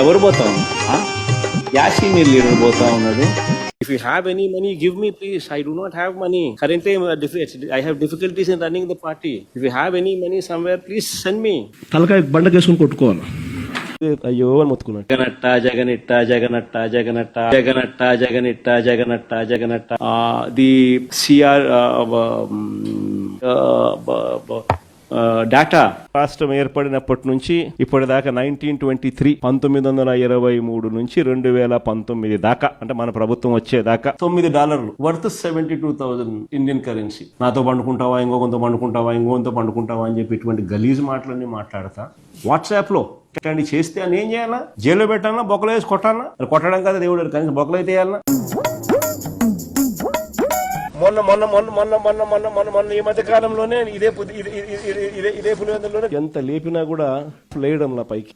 ఎవరు పోతా ఉన్నారు? యాసీమీర్ లీడర్ పోతా ఉన్నాడు. If you have any money, give me please. I do not have money. Currently, I have difficulties in running the party. If you have any money somewhere, please send me. తలకాయ బండకేసుకుని కొట్టుకోవాలి. అయ్యో అని మొత్తుకున్నాడు. జగనట్ట the CR data రాష్ట్రం ఏర్పడినప్పటి నుంచి ఇప్పటిదాకా 1923 1923 నుంచి 2019 దాకా అంటే మన ప్రభుత్వం వచ్చేదాకా $9 వర్త్ 72,000 ఇండియన్ కరెన్సీ. నాతో పండుకుంటావా, ఇంకొంత పండుకుంటావా, ఇంకొంత పండుకుంటావా అని చెప్పి ఇటువంటి గలీజ్ మాటలన్నీ మాట్లాడతా వాట్సాప్ లో ఇట్లాంటి చేస్తే అని ఏం చేయాలా? జైల్లో పెట్టాలా? బొక్కలు వేసి కొట్టాలా? కొట్టడం కదా దేవుడు, కనీసం బొక్కలు అయితే వేయాలన్నా? మొన్న ఈ మధ్య కాలంలోనే ఇదే పులివెందులోనే ఎంత లేపినా కూడా ప్లేయడంలా పైకి